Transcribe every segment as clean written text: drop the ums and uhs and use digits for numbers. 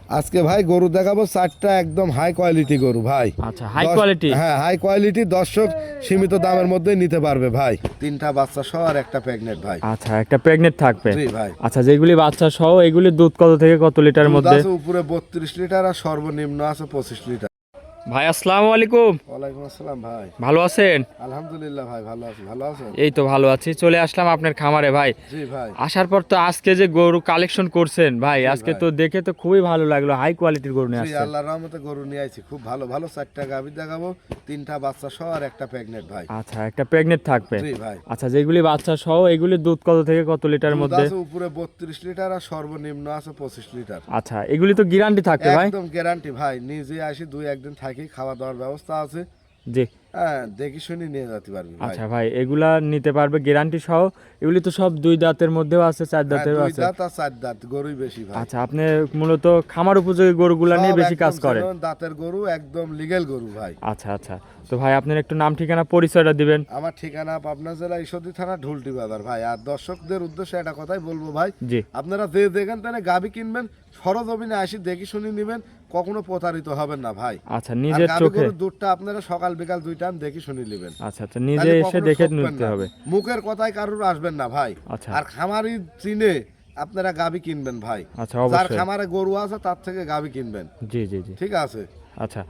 আজকে ভাই গরু দেখাবো চারটা একদম হাই কোয়ালিটি গরু ভাই। আচ্ছা, হাই কোয়ালিটি। হ্যাঁ, হাই কোয়ালিটি, দর্শক সীমিত দামের মধ্যে নিতে পারবে ভাই। তিনটা বাচ্চা সহ আর একটা প্রেগনেন্ট ভাই। আচ্ছা, একটা প্রেগনেন্ট থাকবে। জি ভাই। আচ্ছা, যেগুলি বাচ্চা সহ এগুলি দুধ কত থেকে কত লিটারের দুধ মধ্যে? আছে উপরে 32 লিটার আর সর্বনিম্ন আছে 25 লিটার। ভাই আসসালামু আলাইকুম। ওয়ালাইকুম আসসালাম ভাই। ভালো আছেন? আলহামদুলিল্লাহ ভাই, ভালো আছি। ভালো আছেন? এই তো ভালো আছি। চলে আসলাম আপনার খামারে ভাই। জি ভাই। আসার পর তো আজকে যে গরু কালেকশন করছেন ভাই, জি আজকে ভাই। তো দেখে তো খুবই ভালো লাগলো, হাই কোয়ালিটির গরু নিয়ে জি, আসছেন। আল্লাহর রহমতে গরু নিয়ে আইছি খুব ভালো ভালো চারটা গাভী দেখাবো, তিনটা বাচ্চা সহ আর একটা প্রেগনেন্ট ভাই। আচ্ছা, একটা প্রেগনেন্ট থাকবে। জি ভাই। আচ্ছা, যেগুলি বাচ্চা সহ এগুলি দুধ কত থেকে কত লিটারের দুধ মধ্যে? আছে উপরে 32 লিটার আর সর্বনিম্ন আছে 25 লিটার। আচ্ছা, এগুলি তো গ্যারান্টি থাকবে ভাই? একদম গ্যারান্টি ভাই, নিজে আসি দুই একদিন থাকি, খাওয়া দাওয়ার ব্যবস্থা আছে। জি। হ্যাঁ, দেখি শুনি নিয়ে যেতে পারবি ভাই। আচ্ছা ভাই, এগুলা নিতে পারবে গ্যারান্টি সহ। এগুলি তো সব দুই দাঁতের মধ্যেও আছে, চার হ্যাঁ, দাঁতেরও দুই আছে। দাঁত আর চার দাঁত গরুই বেশি ভাই। আচ্ছা, আপনি মূলত খামার উপযোগী গরুগুলা নিয়ে সব বেশি কাজ একদম করেন? যেমন দাঁতের গরু, একদম লিগ্যাল গরু ভাই। আচ্ছা আচ্ছা, তো ভাই আপনার একটু নাম ঠিকানা পরিচয়টা দিবেন। আমার ঠিকানা পাবনা জেলা ঈশ্বরদী থানা ঢুলটি বাজার ভাই। আর দর্শকদের উদ্দেশ্যে একটা কথাই বলবো ভাই, জি। আপনারা যে যেখান থেকে গাভী কিনবেন সরজমিনে আসি দেখি শুনি নিবেন, কখনো প্রতারিত হবেন না ভাই। আচ্ছা, আর নিজের গাভী চোখে। গরুর দুধটা আপনারা সকাল বিকাল দুই টাইম দেখি শুনি নেবেন। আচ্ছা আচ্ছা, নিজে তাহলে এসে কখনো দেখে ঠকবেন নিতে না। হবে। মুখের কথায় কারোর আসবেন না ভাই। আচ্ছা। আর খামারি চিনে আপনারা গাভী কিনবেন ভাই। আচ্ছা, যার অবশ্যই। খামারে গরু আছে তার থেকে গাভী কিনবেন। জি জি জি। ঠিক আছে। আচ্ছা,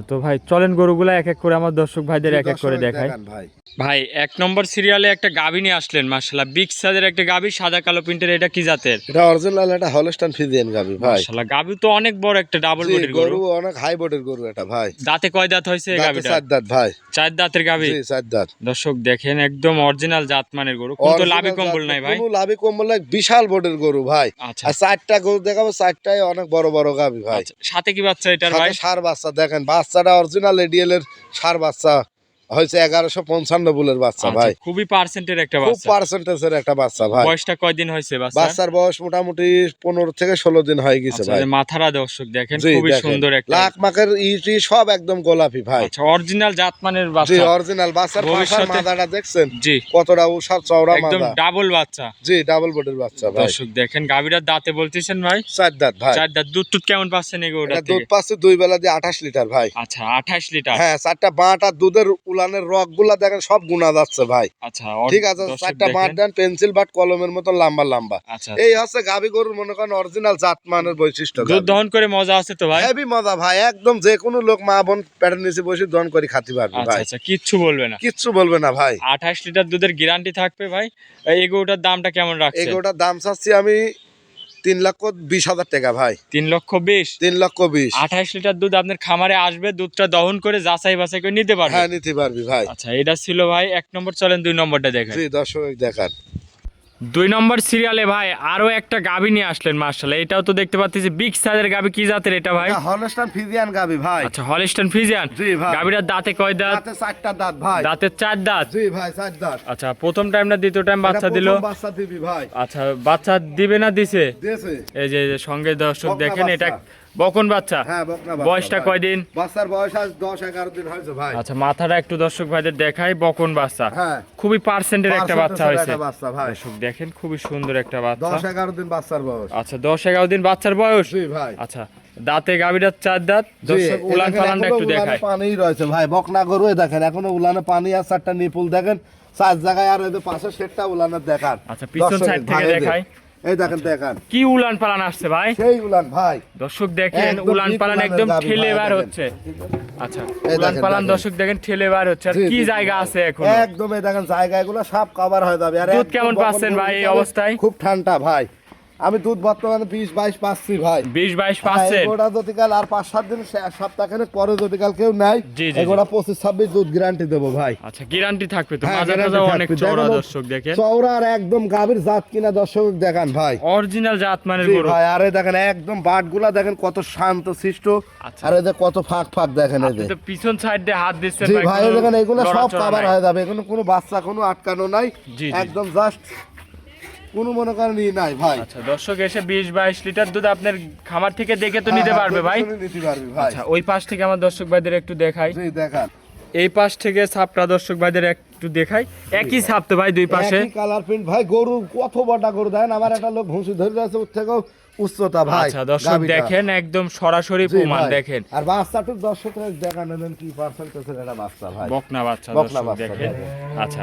তো ভাই চলেন গরুগুলা এক এক করে আমার দর্শক ভাইদের এক এক করে দর্শক দেখাই। দেখান ভাই। ভাই, এক নম্বর সিরিয়ালে একটা গাভী নিয়ে আসলেন, মাশাআল্লাহ বিগ সাইজের একটা গাভী, সাদা কালো প্রিন্টের। এটা কি জাতের? এটা অরিজিনাল, এটা হলস্টাইন ফ্রিজিয়ান গাভী ভাই। মাশাআল্লাহ, গাভী তো অনেক বড়, একটা ডাবল জি, বডির গরু। গরু অনেক হাই বডির গরু এটা ভাই। দাঁতে কয় দাঁত হয়েছে এই দাঁতে গাভীটা? চার দাঁত ভাই। চার দাঁতের গাভী। জি, চার দাঁত। দর্শক দেখেন, একদম অরিজিনাল জাতমানের গরু, কিন্তু লাভি Original কম্বল জাত, নাই ভাই। কোনো লাভি কম্বল নাই, বিশাল বডির গরু ভাই। আচ্ছা আর চারটা গরু দেখাবো, চারটায় অনেক বড় বড় গাভী ভাই। আচ্ছা, সাথে কি বাচ্চা এটার ভাই? সাথে ষাঁড় বাচ্চা দেখেন, বাচ্চাটা অরিজিনাল এডিএল এর ষাঁড় বাচ্চা হয়েছে 1155 বুলের বাচ্চা আচ্ছা, ভাই। খুবই পার্সেন্টের একটা খুব বাচ্চা। পার্সেন্টেজের একটা বাচ্চা ভাই। বয়সটা কয়দিন হয়েছে বাচ্চা? বাচ্চার বয়স মোটামুটি 15 থেকে 16 দিন হয়ে গেছে আচ্ছা, ভাই। যে মাথারা দর্শক দেখেন, জি, খুবই দেখেন। সুন্দর একটা। লাখ মাখের ইটি সব একদম গোলাপি ভাই। আচ্ছা, অরিজিনাল জাতমানের জি, বাচ্চা। অরিজিনাল বাচ্চার পাশার ভবিষ্যতে- মাথাটা দেখছেন জি, কতটা উষার চওড়া একদম মাথা। ডাবল বাচ্চা। জি, ডাবল বডির বাচ্চা ভাই। দর্শক দেখেন, গাভীরার দাঁতে বলতেছেন ভাই চার দাঁত ভাই। চার দাঁত। দুধ টুধ কেমন পাচ্ছেন এই গরুটার এটা দুধ থেকে? পাচ্ছে দুই বেলা দিয়ে 28 লিটার ভাই। আচ্ছা, 28 লিটার। হ্যাঁ, চারটা বাঁট আর দুধের উলানের রক গুলা দেখেন সব গুণা যাচ্ছে ভাই। আচ্ছা, ঠিক আছে, দর্শক চারটা বাঁট দেখেন। দেন পেন্সিল বাট কলমের মতো লম্বা লম্বা। আচ্ছা, এই হচ্ছে গাভী গরুর মনে করেন অরিজিনাল জাতমানের বৈশিষ্ট্য। দুধ দহন করে মজা আছে তো ভাই? হেভি মজা ভাই, একদম যে কোনো লোক মা বোন পেটের নিচে বসে দহন করে খাতে পারবে আচ্ছা ভাই। আচ্ছা, কিচ্ছু বলবে না। কিচ্ছু বলবে না ভাই। 28 লিটার দুধের গ্যারান্টি থাকবে ভাই। এই গরুটার দামটা কেমন রাখছেন? এগুলোটার দাম চাচ্ছি আমি 3,20,000 টাকা ভাই। 3,20,000। 3,20,000। 28 লিটার দুধ আপনার খামারে আসবে, দুধটা দহন করে যাচাই বাছাই করে নিতে পারবে। হ্যাঁ, নিতে পারবি ভাই। আচ্ছা, এটা ছিল ভাই এক নম্বর। চলেন দুই নম্বরটা দেখেন। জি, দর্শক দেখান। দুই নম্বর সিরিয়ালে ভাই আরো একটা গাভী নিয়ে আসলেন, মাশাআল্লাহ। এটাও তো দেখতে পাচ্ছি বিগ সাইজের গাভী। কি জাতের এটা ভাই? হলস্টাইন ফ্রিজিয়ান গাভী ভাই। আচ্ছা, হলিস্টাইন ফ্রিজিয়ান। জি ভাই। গাভীটার দাঁতে কয় দাঁত? দাঁতে চারটা দাঁত ভাই। দাঁতের চার দাঁত। জি ভাই, চার দাঁত। আচ্ছা, প্রথম টাইম না দ্বিতীয় টাইম বাচ্চা এটা দিল? প্রথম বাচ্চা দিবি ভাই। আচ্ছা, বাচ্চা দিবে না দিছে? দিয়েছে। এই যে সঙ্গে দর্শক বকনা দেখেন, এটা বাচ্চা। বকন বাচ্চা। হ্যাঁ, বকনা বাচ্চা বয়সটা ভাই। কয়দিন? বাচ্চার বয়স আজ 10-11 দিন হয়েছে ভাই। আচ্ছা, মাথাটা একটু দর্শক ভাইদের দেখাই। বকন বাচ্চা। হ্যাঁ। খুবই পার্সেন্টের একটা বাচ্চা হয়েছে। একটা বাচ্চা ভাই। দর্শক দেখেন, খুবই সুন্দর একটা বাচ্চা। 10-11 দিন বাচ্চার বয়স। আচ্ছা, 10-11 দিন বাচ্চার বয়স। জি ভাই। আচ্ছা, দাঁতে গাভীটার চার দাঁত। দর্শক জি, উলান দেখেন পালানটা এখনো একটু উলানে দেখায়। পানিই রয়েছে ভাই। বকনা গরু দেখেন এখনো উলানে পানি আর চারটা নিপুল দেখেন চার জায়গায়, আর এই যে পাশে সেটটা উলানের দেখান। আচ্ছা, পিছন দর্শক সাইড থেকে ভাই, এই যে, দেখাই। এই দেখেন দেখান কি উলান পালান আসছে ভাই? সেই উলান ভাই। দর্শক দেখেন, একদম উলান big পালান উলানের একদম গাভী ঠেলে ভাই, বার দেখেন। হচ্ছে। আচ্ছা, এই উলান দেখেন, পালান দেখেন। দর্শক দেখেন ঠেলে বার হচ্ছে। আর জি, কি জি, জায়গা জি। আছে এখন? একদম এই দেখেন জায়গাগুলো সব কভার হয়ে যাবে। আর দুধ একদম কেমন বকন পাচ্ছেন গরু ভাই এই হিসাবে অবস্থায়? খুব ঠান্ডা ভাই। আমি দুধ বর্তমানে 20-22 পাচ্ছি ভাই। 20-22 পাচ্ছেন? এগোটা যদি কাল আর 5-7 দিন সপ্তাহখানেক পরে যদি কাল কেউ নেয়, জি, জি, জি। এগোটা 25-26 দুধ গ্যারান্টি দেবো ভাই। আচ্ছা, গ্যারান্টি থাকবে তো? হ্যাঁ, মাজাটা guarantee অনেক থাকবে। চওড়া দেখেন, দর্শক দেখেন। চওড়া আর একদম গাভীর জাত কিনা দর্শক দেখান ভাই। অরিজিনাল জাতমানের জি গরু। ভাই, আরে দেখেন একদম বাটগুলা দেখেন কত শান্ত শিষ্ট। আচ্ছা। আর এই যে কত ফাঁক ফাঁক দেখেন এই যে। আপনি তো পিছন সাইড দিয়ে হাত দিচ্ছেন জি ভাই, ভাই, কোনো দেখেন এগুলো সব লড়াচড়া কভার নাই। হয়ে যাবে। এগুলো কোনো বাচ্চা কোনো আটকানো নাই। জি, জি। একদম জাস্ট কোনো মনে করেন ই নাই ভাই। আচ্ছা, দর্শক এসে 20-22 লিটার দুধ আপনার খামার থেকে দেখে তো নিতে হ্যাঁ, পারবে ভাই? দেখে শুনে নিতে পারবি ভাই। আচ্ছা, ওই পাশ থেকে আমার দর্শক ভাইদের একটু দেখাই। জি দেখান। এই পাশ থেকে ছাপটা দর্শক ভাইদের একটু দেখাই। একই ছাপ তো ভাই দুই পাশে? কালার প্রিন্ট ভাই। গরু কত বড় গরু দেখেন। আমার একটা লোক ভুসি ধরে আছে, ওর থেকেও উচ্চতা ভাই। আচ্ছা দর্শক গাভীটা। দেখেন একদম সরাসরি জি প্রমাণ ভাই। দেখেন। আর বাচ্চাটা দর্শকরা দেখা নেবেন কি পার্সেন্টেজের একটা বাচ্চা ভাই। বকনা বাচ্চা বকনা দর্শক বাচ্চা দেখেন। দেখেন। আচ্ছা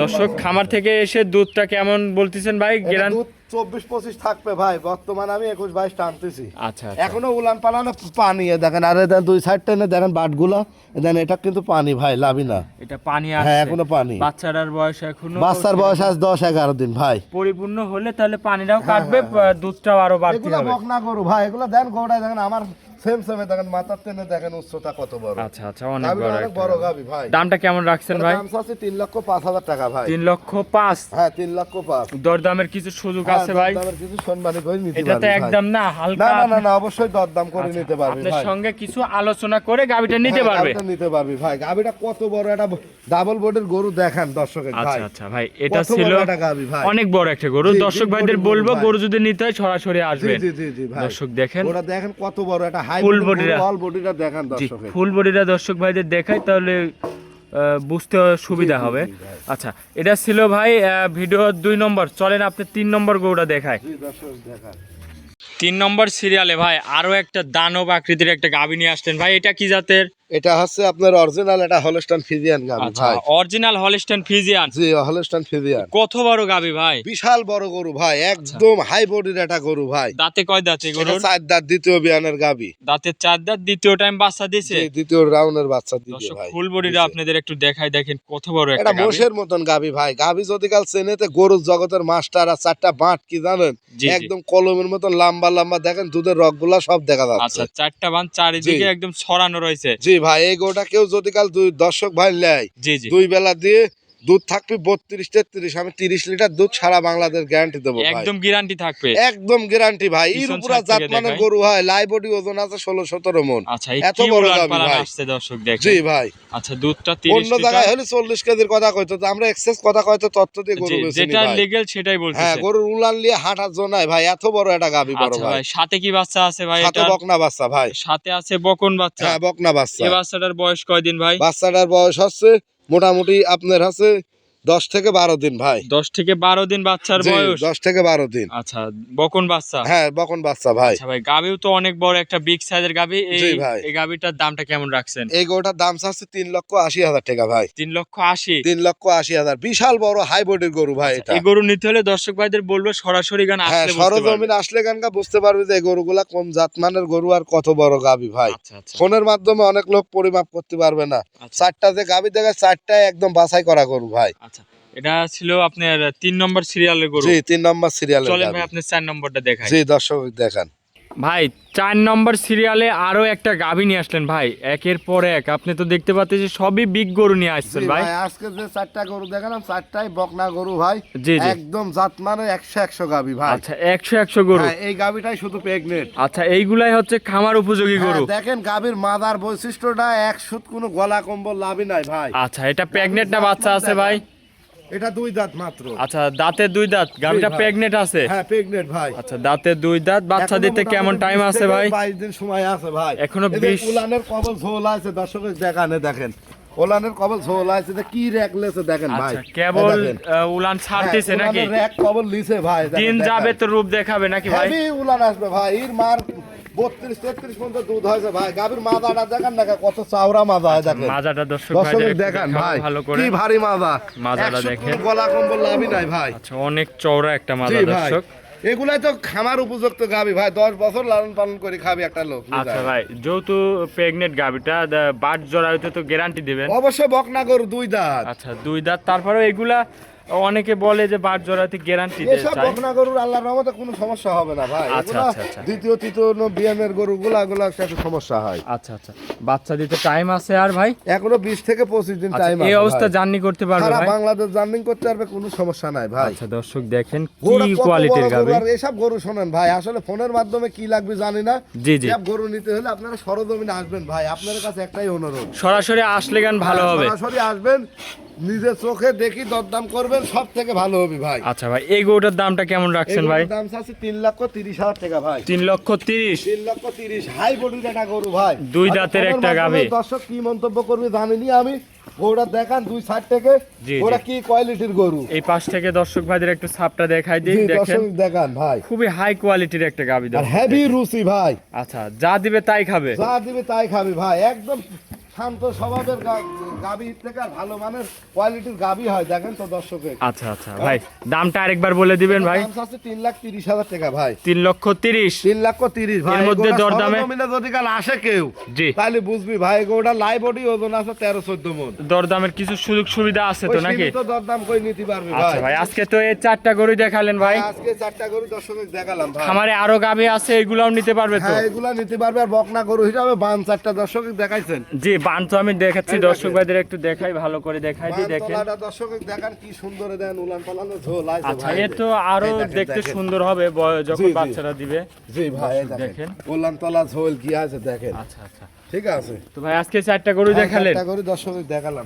দর্শক খামার থেকে এসে দুধটা কেমন বলতেছেন ভাই? এটা গ্যারান্টি দুধ 24-25 থাকবে ভাই, বর্তমানে আমি 21-22 টানতেছি। আচ্ছা এখনো উলান পালানো পানি দেখেন, আর এদের দুই সাইড টেনে দেখেন বাটগুলো, দেন এটা কিন্তু পানি ভাই, লাভি না। এটা পানি হ্যাঁ, আছে এখনো পানি। বাচ্চাটার বয়স এখনো বাচ্চার বয়স আজ 10-11 দিন ভাই। পরিপূর্ণ হলে তাহলে পানিটাও কাটবে, দুধটাও আরো বাড়তি এগুলো হবে। বকনা গরু ভাই, এগুলো দেন গোড়ায় দেখেন আমার সেম সেমে দেখেন, মাথার টেনে দেখেন উচ্চতা কত বড়। আচ্ছা আচ্ছা অনেক গাভীটা বড় অনেক একটা বড় গাভী। গাভী ভাই। দামটা কেমন রাখছেন ভাই? দাম আছে 3,05,000 টাকা ভাই। 3,05,000। হ্যাঁ 3,05,000। দরদামের কিছু সুযোগ আছে ভাই? দরদামের কিছু সম্মানী করে নিতে এটা তো পারবি ভাই। একদম না হালকা। না না না, অবশ্যই দরদাম করে আচ্ছা, নিতে পারবি আপনার ভাই। সঙ্গে কিছু আলোচনা করে গাবিটা নিতে হ্যাঁ, পারবে। গাভীটা নিতে পারবি ভাই। গাভীটা কত বড় একটা ডাবল বডির গরু দেখেন দর্শকের ভাই। আচ্ছা আচ্ছা ভাই, এটা কত ছিল বড় একটা গাভী ভাই। অনেক বড় একটা গরু। জি, জি, দর্শক ভাইদের গরু বলবো ভাই। গরু যদি নিতে হয় সরাসরি জি আসবেন। জি জি জি ভাই। দর্শক দেখেন ওরা দেখেন কত বড় একটা হাই Full বডি body রা। অল বডিটা দেখেন জি দর্শকের। ফুল বডিটা দর্শক ভাইদের দেখাই তাহলে বুঝতে সুবিধা হবে। আচ্ছা এটা ছিল ভাই ভিডিও 2 নম্বর। চলেন আপনি 3 নম্বর গরুটা দেখায়। জি দর্শক দেখেন। 3 নম্বর সিরিয়ালে ভাই আরো একটা দানব আকৃতির একটা গাভী নিয়ে আসলেন ভাই। এটা কি জাতের? এটা হচ্ছে আপনার অরিজিনাল, এটা হলস্টাইন ফ্রিজিয়ান গাভী আচ্ছা ভাই। Original Holstein Friesian. জি হলস্টাইন ফ্রিজিয়ান। কত বড় গাভী ভাই? বিশাল বড় গরু ভাই, একদম হাই বডির একটা গরু ভাই। দাঁতে কয় দাঁত এই এটা গরুর? 4 দাঁত, দ্বিতীয় বিয়ানের গাভী। দাঁতের 4 দাঁত, দ্বিতীয় টাইম বাচ্চা দিছে। জি দ্বিতীয় রাউন্ডের বাচ্চা দিবে দর্শক ভাই। ফুল বডিটা আপনাদের একটু দেখাই দেখেন কত বড় এটা একটা গাভী। মোষের মতন গাভী ভাই। গাভী যদি কাল চেনেতে গরুর জগতের মাস্টার, আর 4টা বাট কি জানেন, জি, জি। একদম কলমের মতন লম্বা লম্বা দেখেন, দুধের রগগুলা সব দেখা আচ্ছা যাচ্ছে। 4টা বান চারিদিকে জি। একদম ছড়ানো রয়েছে। জি ভাই, এই গরুটা কেউ যদি কাল দুই দর্শক ভাই নেয়, জি জি 2 বেলা দিয়ে দুধ থাকবে 32-33, আমি 30 লিটার দুধ সারা বাংলাদেশ গ্যারান্টি দেবো ভাই। একদম গ্যারান্টি থাকবে। একদম গ্যারান্টি ভাই। পিছন ইরুপুরা side থেকে জাতমানের দেখাই। গরু হয়, লাই বডি ওজন আছে 16-17 মন। আচ্ছা এই এত কি বড় উলান গাভী পালান ভাই। আসছে দর্শক দেখেন। জি ভাই, আচ্ছা দুধটা 30 অন্য জায়গায় হলে 40 কেজির কথা কইতো, তো আমরা এক্সেস কথা কইতো তত্ত্ব দিয়ে গরু বেচি যেটা ভাই। লিগ্যাল সেটাই হ্যাঁ, বলতেছে। গরুর উলান নিয়ে হাঁটার জন্য নাই ভাই, এত বড় একটা গাভী বড় আচ্ছা ভাই। ভাই সাথে কি বাচ্চা আছে ভাই? সাথে এটা বকনা বাচ্চা ভাই। সাথে আছে বকন বাচ্চা। হ্যাঁ বকনা বাচ্চা। এই বাচ্চাটার বয়স কয়দিন ভাই? বাচ্চাটার বয়স হচ্ছে মোটামুটি আপনার হচ্ছে 10 থেকে 12 দিন ভাই। 10 থেকে 12 দিন বাচ্চার জি, বয়স। 10 থেকে 12 দিন। আচ্ছা বকন বাচ্চা। হ্যাঁ বকন বাচ্চা ভাই। আচ্ছা ভাই গাভীও তো অনেক বড় একটা বিগ সাইজের গাভী। জি ভাই। এই গাভীটার দামটা কেমন রাখছেন? এই গরুটার দাম চাচ্ছে 3,80,000 টাকা ভাই। 3,80,000। 3,80,000, বিশাল বড় হাই বডির গরু ভাই এটা। এই গরু নিতে হলে দর্শক ভাইদের বলবো সরাসরি গান হ্যাঁ আসলে বুঝতে পারবে। সরজমিন আসলে গানকা বুঝতে পারবে যে এই গরুগুলা কোন জাতমানের গরু আর কত বড় গাভী ভাই। আচ্ছা আচ্ছা ফোনের মাধ্যমে অনেক লোক পরিমাপ করতে পারবে না। আচ্ছা। 4টা যে গাভী দেখায় 4টায় একদম বাছাই করা গরু ভাই। আচ্ছা এটা ছিল আপনার 3 নম্বর সিরিয়ালের গরু। জি 3 নম্বর সিরিয়ালের চলেন গাভী। ভাই আপনি 4 নম্বরটা দেখাই। জি দর্শক দেখেন। ভাই 4 নম্বর সিরিয়ালে আরো একটা গাভী নিয়ে আসলেন ভাই, একের পর এক। আপনি তো দেখতে পাচ্ছেন যে সবই বিগ গরু নিয়ে আসছেন জি ভাই। ভাই, আজকে যে 4টা গরু দেখালাম 4টাই বকনা গরু ভাই। জি, জি। একদম জাতমানে 100 গাভী ভাই। আচ্ছা 100 গরু। হ্যাঁ, এই গাভীটাই শুধু প্রেগনেন্ট। আচ্ছা এইগুলাই হচ্ছে খামার উপযোগী গরু। দেখেন গাভীর মাদার বৈশিষ্ট্যটা, এক সুত কোনো গলা কম্বল লাভই নাই ভাই। আচ্ছা এটা প্রেগনেন্ট না বাচ্চা আছে ভাই? এটা 2 দাঁত মাত্র। আচ্ছা দাঁতে 2 দাঁত, গাভীটা ভাই। প্রেগনেন্ট আছে। হ্যাঁ প্রেগনেন্ট ভাই। আচ্ছা দাঁতে 2 দাঁত, বাচ্চা এখনো দিতে কেমন মোটামুটি টাইম 20 আছে থেকে ভাই? 22 দিন সময় আছে ভাই। এখনো এদের 20 উলানের কবল ঝোল আছে দর্শকের দেখানে দেখেন। ওলানের কবল ঝোল আছে, যে কি রেকলেছে দেখেন ভাই। আচ্ছা কেবল এই দেখেন। উলান ছাড়তেছে হ্যাঁ, নাকি? উলানের রেক কবল লিছে ভাই। দেখেন, দিন দেখেন। যাবে তো রূপ দেখাবে নাকি ভাই? হেভি উলান আসবে ভাই। এর মার 32-33 পর্যন্ত দুধ হয়েছে ভাই। গাভীর মাজাটা দেখেন না কত চাওড়া মাজা হয় দেখেন। মাজাটা দর্শক দর্শকের ভাইদের একটু দেখেন দেখাবো ভাই, ভালো করে। কি ভারী মাজা। মাজাটা 100 দেখেন। কোনো গলা কম্বল লাভই নাই ভাই। আচ্ছা অনেক চওড়া একটা মাজা জি ভাই, দর্শক। এগুলাই তো খামার উপযুক্ত গাভী ভাই। 10 বছর লালন পালন করে খাবি একটা লোক। আচ্ছা ভাই যেহেতু প্রেগনেন্ট গাভীটা বাট জরায়ুতে তো গ্যারান্টি দিবেন। অবশ্যই বকনা গরু 2 দাঁত। আচ্ছা 2 দাঁত, তারপরেও এগুলা অনেকে বলে যে বাট জরায়ুতে গ্যারান্টি দেয় এসব চাই। বকনা গরুর আল্লাহর রহমতে কোনো সমস্যা হবে না ভাই। আচ্ছা, এগুলা আচ্ছা, আচ্ছা। দ্বিতীয় তৃতীয় বিয়ানের গরুগুলা এগুলা একটু সমস্যা হয়। আচ্ছা আচ্ছা বাচ্চা দিতে টাইম আছে আর ভাই? এখনো 20 থেকে 25 দিন আচ্ছা, টাইম আছে। এই অবস্থা জার্নি করতে পারবে সারা ভাই? বাংলাদেশ জার্নি করতে পারবে, কোনো সমস্যা নাই ভাই। আচ্ছা দর্শক দেখেন কি গরুটা কত কোয়ালিটির বড় গাভী। গরু, আর এসব গরু শোনেন ভাই, আসলে ফোনের মাধ্যমে কি লাগবে জানি না। জি জি এসব গরু নিতে হলে আপনারা সরজমিনে আসবেন ভাই। আপনাদের কাছে একটাই অনুরোধ, সরাসরি আসলে গান ভালো হবে। সরাসরি আসবেন, নিজের চোখে দেখি দরদাম করবেন, সব থেকে ভালো হবে ভাই। আচ্ছা ভাই, এই গরুটার দামটা কেমন রাখছেন ভাই? এগুলোর দাম আছে 3,30,000 টাকা ভাই। 3,30,000। 3,30,000 হাই বডির একটা গরু ভাই। দুই দাঁতের আর একটা আমার গাভী। মাধ্যমে দর্শক কি মন্তব্য করবে জানিনি আমি। গরুটা দেখান 2 সাইড থেকে, জি, ওরা জি। কি কোয়ালিটির গরু। এই পাশ থেকে দর্শক ভাইদের একটু ছাপটা দেখাই দিই, জি, দেখেন দর্শক দেখান ভাই। খুবই হাই কোয়ালিটির একটা গাভী। আর হেভি রুচি ভাই, আচ্ছা, যা দিবে তাই খাবে। যা দিবে তাই খাবি ভাই। একদম শান্ত স্বভাবের গাভী থেকে আর ভালো মানের কোয়ালিটির গাভী হয়, দেখেন তো দর্শকে। আচ্ছা আচ্ছা ভাই, দামটা আরেকবার বলে দিবেন ভাই। দাম আছে 3,30,000 টাকা ভাই। 3,30,000। 3,30,000 ভাই। এর মধ্যে এগুলা দরদামে সরজমিনে যদি কাল আসে কেউ, জি, তাহলে বুঝবি ভাই গোটা লাই বডি, ওজন আছে 13-14 মণ। দরদামের কিছু সুযোগ সুবিধা আছে তো ওই নাকি? সীমিত দরদাম করে নিতে পারবি আচ্ছা ভাই। ভাই, আজকে তো এই 4টা গরু দেখালেন ভাই, আজকে 4টা গরু দর্শক দেখালাম ভাই। খামারে আরো গাভী আছে, এগুলাও নিতে পারবে তো? হ্যাঁ, এগুলা নিতে পারবে। আর বকনা গরু হিসাবে বান 4টা দর্শক দেখাইছেন। জি, বান তো আমি দেখাচ্ছি, দর্শক ভাইদের একটু দেখাই, ভালো করে দেখাই দিই, বান দেখেন। তলাটা দর্শক দেখান কি সুন্দর দেন, উলান পালানো ঝোল আছে আচ্ছা, ভাই। এ তো আরো এই দেখেন, দেখতে দেখেন। সুন্দর হবে যখন জি, জি। বাচ্চারা দিবে। জি ভাই, এই দেখেন। দেখেন উলান তলা ঝোল কি আছে দেখেন। আচ্ছা আচ্ছা, ঠিক আছে। তো ভাই আজকে 4টা গরু দেখালেন। 4টা গরু দর্শক দেখালাম।